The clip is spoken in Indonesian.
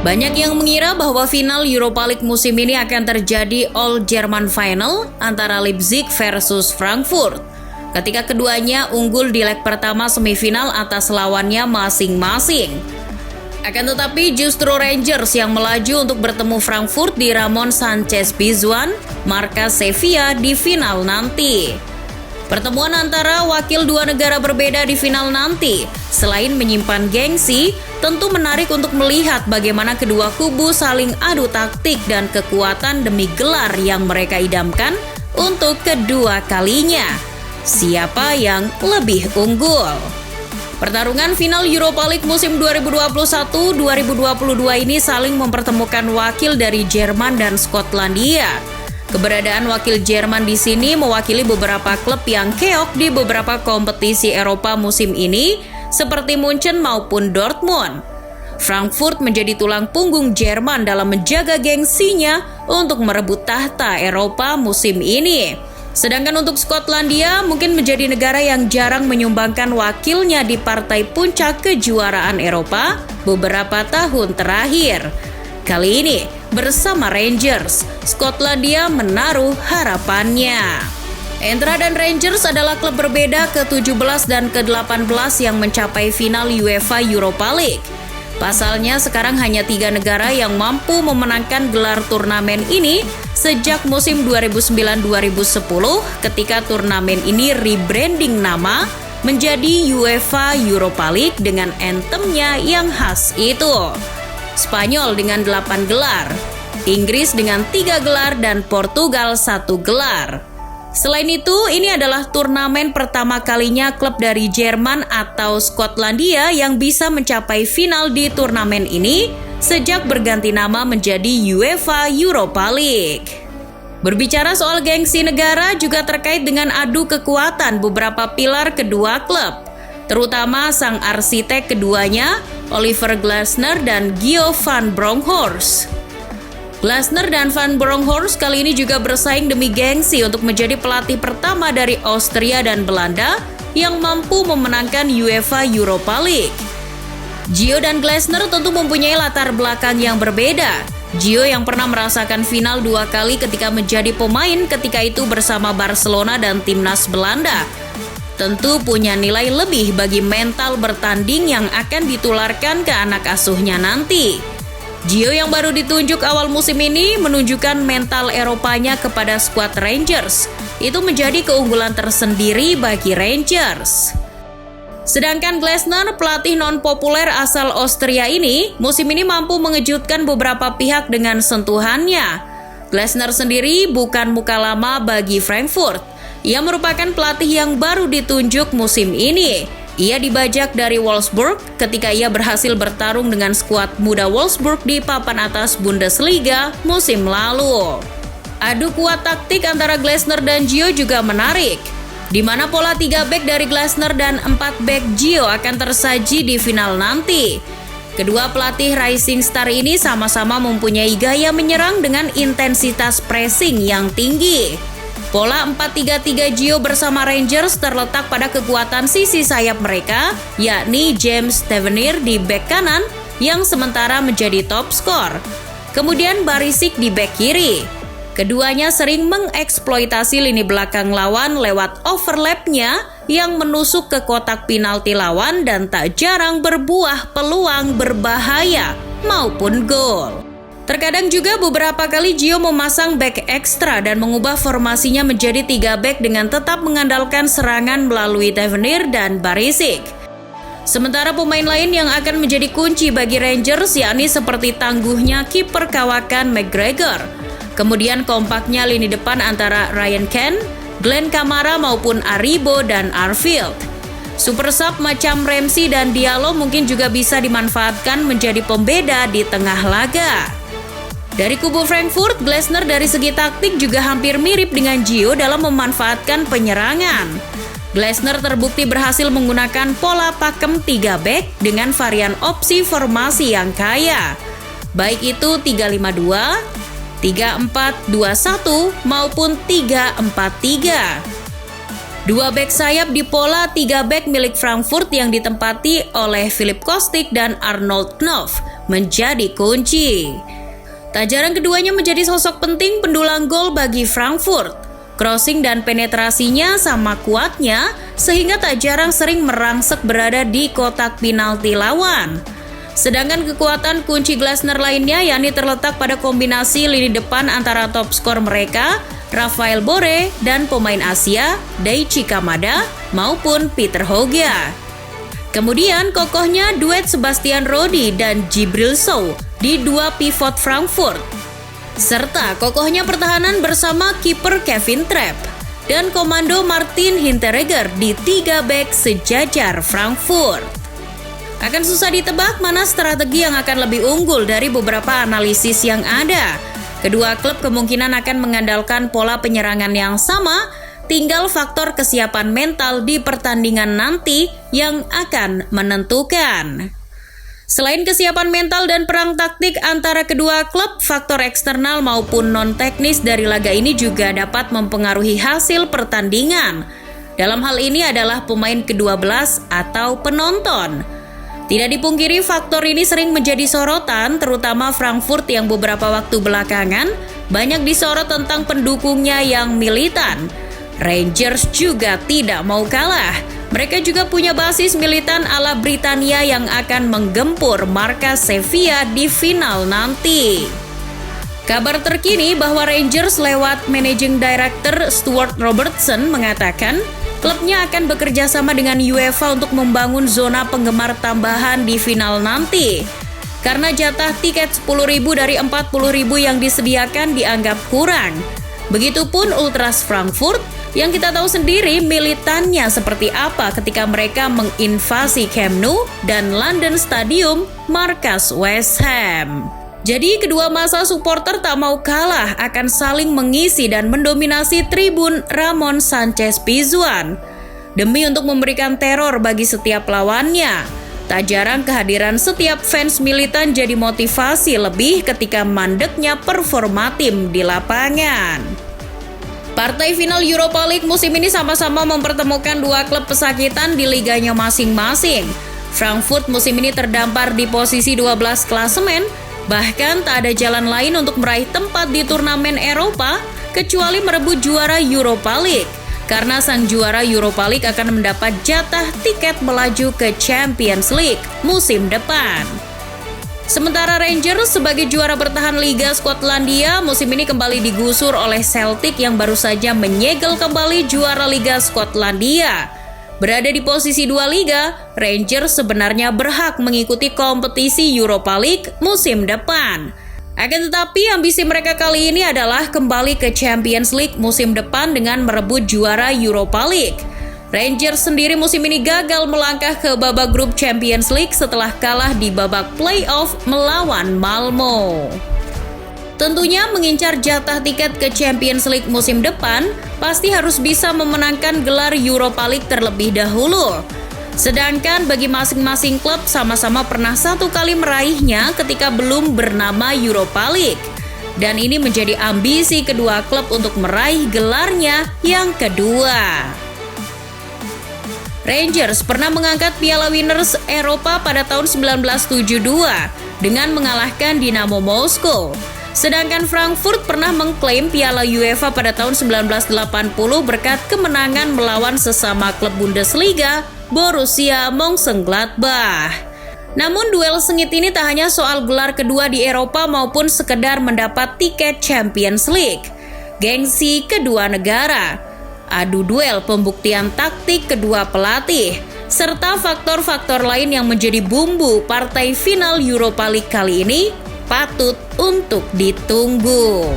Banyak yang mengira bahwa final Europa League musim ini akan terjadi All German Final antara Leipzig versus Frankfurt. Ketika keduanya unggul di leg pertama semifinal atas lawannya masing-masing. Akan tetapi justru Rangers yang melaju untuk bertemu Frankfurt di Ramon Sanchez Pizjuan, markas Sevilla di final nanti. Pertemuan antara wakil dua negara berbeda di final nanti, selain menyimpan gengsi, tentu menarik untuk melihat bagaimana kedua kubu saling adu taktik dan kekuatan demi gelar yang mereka idamkan untuk kedua kalinya. Siapa yang lebih unggul? Pertarungan final Europa League musim 2021-2022 ini saling mempertemukan wakil dari Jerman dan Skotlandia. Keberadaan wakil Jerman di sini mewakili beberapa klub yang keok di beberapa kompetisi Eropa musim ini, seperti Munchen maupun Dortmund. Frankfurt menjadi tulang punggung Jerman dalam menjaga gengsinya untuk merebut tahta Eropa musim ini. Sedangkan untuk Skotlandia mungkin menjadi negara yang jarang menyumbangkan wakilnya di partai puncak kejuaraan Eropa beberapa tahun terakhir. Kali ini bersama Rangers, Skotlandia menaruh harapannya. Eintracht dan Rangers adalah klub berbeda ke-17 dan ke-18 yang mencapai final UEFA Europa League. Pasalnya sekarang hanya 3 negara yang mampu memenangkan gelar turnamen ini sejak musim 2009-2010 ketika turnamen ini rebranding nama menjadi UEFA Europa League dengan anthemnya yang khas itu. Spanyol dengan 8 gelar, Inggris dengan 3 gelar, dan Portugal 1 gelar. Selain itu, ini adalah turnamen pertama kalinya klub dari Jerman atau Skotlandia yang bisa mencapai final di turnamen ini sejak berganti nama menjadi UEFA Europa League. Berbicara soal gengsi negara juga terkait dengan adu kekuatan beberapa pilar kedua klub, terutama sang arsitek keduanya, Oliver Glasner dan Gio van Bronckhorst. Glasner dan Van Bronckhorst kali ini juga bersaing demi gengsi untuk menjadi pelatih pertama dari Austria dan Belanda yang mampu memenangkan UEFA Europa League. Gio dan Glasner tentu mempunyai latar belakang yang berbeda. Gio yang pernah merasakan final 2 kali ketika menjadi pemain ketika itu bersama Barcelona dan timnas Belanda, tentu punya nilai lebih bagi mental bertanding yang akan ditularkan ke anak asuhnya nanti. Gio yang baru ditunjuk awal musim ini menunjukkan mental Eropanya kepada skuad Rangers. Itu menjadi keunggulan tersendiri bagi Rangers. Sedangkan Glasner, pelatih non-populer asal Austria ini, musim ini mampu mengejutkan beberapa pihak dengan sentuhannya. Glasner sendiri bukan muka lama bagi Frankfurt. Ia merupakan pelatih yang baru ditunjuk musim ini. Ia dibajak dari Wolfsburg ketika ia berhasil bertarung dengan skuad muda Wolfsburg di papan atas Bundesliga musim lalu. Adu kuat taktik antara Glasner dan Gio juga menarik, di mana pola 3 bek dari Glasner dan 4 bek Gio akan tersaji di final nanti. Kedua pelatih Rising Star ini sama-sama mempunyai gaya menyerang dengan intensitas pressing yang tinggi. Pola 4-3-3 Gio bersama Rangers terletak pada kekuatan sisi sayap mereka, yakni James Tavernier di bek kanan yang sementara menjadi top skor. Kemudian Barisic di bek kiri. Keduanya sering mengeksploitasi lini belakang lawan lewat overlapnya yang menusuk ke kotak penalti lawan dan tak jarang berbuah peluang berbahaya maupun gol. Terkadang juga beberapa kali Gio memasang back ekstra dan mengubah formasinya menjadi 3 back dengan tetap mengandalkan serangan melalui Tavernier dan Barisic. Sementara pemain lain yang akan menjadi kunci bagi Rangers yakni seperti tangguhnya kiper kawakan McGregor. Kemudian kompaknya lini depan antara Ryan Kent, Glenn Kamara maupun Aribo dan Arfield. Super sub macam Ramsey dan Diallo mungkin juga bisa dimanfaatkan menjadi pembeda di tengah laga. Dari kubu Frankfurt, Glasner dari segi taktik juga hampir mirip dengan Gio dalam memanfaatkan penyerangan. Glasner terbukti berhasil menggunakan pola pakem 3 back dengan varian opsi formasi yang kaya, baik itu 3-5-2, 3-4-2-1 maupun 3-4-3. 2 back sayap di pola 3 back milik Frankfurt yang ditempati oleh Philipp Kostic dan Arnold Knopf menjadi kunci. Tak jarang keduanya menjadi sosok penting pendulang gol bagi Frankfurt. Crossing dan penetrasinya sama kuatnya sehingga tak jarang sering merangsek berada di kotak penalti lawan. Sedangkan kekuatan kunci Glasner lainnya yakni terletak pada kombinasi lini depan antara top skor mereka, Rafael Borré, dan pemain Asia, Daichi Kamada maupun Peter Hoggia. Kemudian kokohnya duet Sebastian Rode dan Djibril Sow di dua pivot Frankfurt. Serta kokohnya pertahanan bersama kiper Kevin Trapp dan komando Martin Hinteregger di 3 bek sejajar Frankfurt. Akan susah ditebak mana strategi yang akan lebih unggul dari beberapa analisis yang ada. Kedua klub kemungkinan akan mengandalkan pola penyerangan yang sama, tinggal faktor kesiapan mental di pertandingan nanti yang akan menentukan. Selain kesiapan mental dan perang taktik antara kedua klub, faktor eksternal maupun non-teknis dari laga ini juga dapat mempengaruhi hasil pertandingan. Dalam hal ini adalah pemain ke-12 atau penonton. Tidak dipungkiri faktor ini sering menjadi sorotan, terutama Frankfurt yang beberapa waktu belakangan banyak disorot tentang pendukungnya yang militan. Rangers juga tidak mau kalah. Mereka juga punya basis militan ala Britania yang akan menggempur markas Sevilla di final nanti. Kabar terkini bahwa Rangers lewat Managing Director Stuart Robertson mengatakan klubnya akan bekerja sama dengan UEFA untuk membangun zona penggemar tambahan di final nanti. Karena jatah tiket 10.000 dari 40.000 yang disediakan dianggap kurang. Begitupun Ultras Frankfurt yang kita tahu sendiri militannya seperti apa ketika mereka menginvasi Camp Nou dan London Stadium, markas West Ham. Jadi kedua masa supporter tak mau kalah akan saling mengisi dan mendominasi tribun Ramon Sanchez Pizjuan demi untuk memberikan teror bagi setiap lawannya. Tak jarang kehadiran setiap fans militan jadi motivasi lebih ketika mandeknya performa tim di lapangan. Partai final Europa League musim ini sama-sama mempertemukan dua klub pesakitan di liganya masing-masing. Frankfurt musim ini terdampar di posisi 12 klasemen, bahkan tak ada jalan lain untuk meraih tempat di turnamen Eropa kecuali merebut juara Europa League. Karena sang juara Europa League akan mendapat jatah tiket melaju ke Champions League musim depan. Sementara Rangers sebagai juara bertahan Liga Skotlandia musim ini kembali digusur oleh Celtic yang baru saja menyegel kembali juara Liga Skotlandia. Berada di posisi 2 liga, Rangers sebenarnya berhak mengikuti kompetisi Europa League musim depan. Akan tetapi ambisi mereka kali ini adalah kembali ke Champions League musim depan dengan merebut juara Europa League. Rangers sendiri musim ini gagal melangkah ke babak grup Champions League setelah kalah di babak playoff melawan Malmo. Tentunya mengincar jatah tiket ke Champions League musim depan pasti harus bisa memenangkan gelar Europa League terlebih dahulu. Sedangkan bagi masing-masing klub sama-sama pernah satu kali meraihnya ketika belum bernama Europa League. Dan ini menjadi ambisi kedua klub untuk meraih gelarnya yang kedua. Rangers pernah mengangkat Piala Winners Eropa pada tahun 1972 dengan mengalahkan Dinamo Moskow. Sedangkan Frankfurt pernah mengklaim Piala UEFA pada tahun 1980 berkat kemenangan melawan sesama klub Bundesliga, Borussia Mönchengladbach. Namun duel sengit ini tak hanya soal gelar kedua di Eropa maupun sekedar mendapat tiket Champions League. Gengsi kedua negara, adu duel pembuktian taktik kedua pelatih, serta faktor-faktor lain yang menjadi bumbu partai final Europa League kali ini patut untuk ditunggu.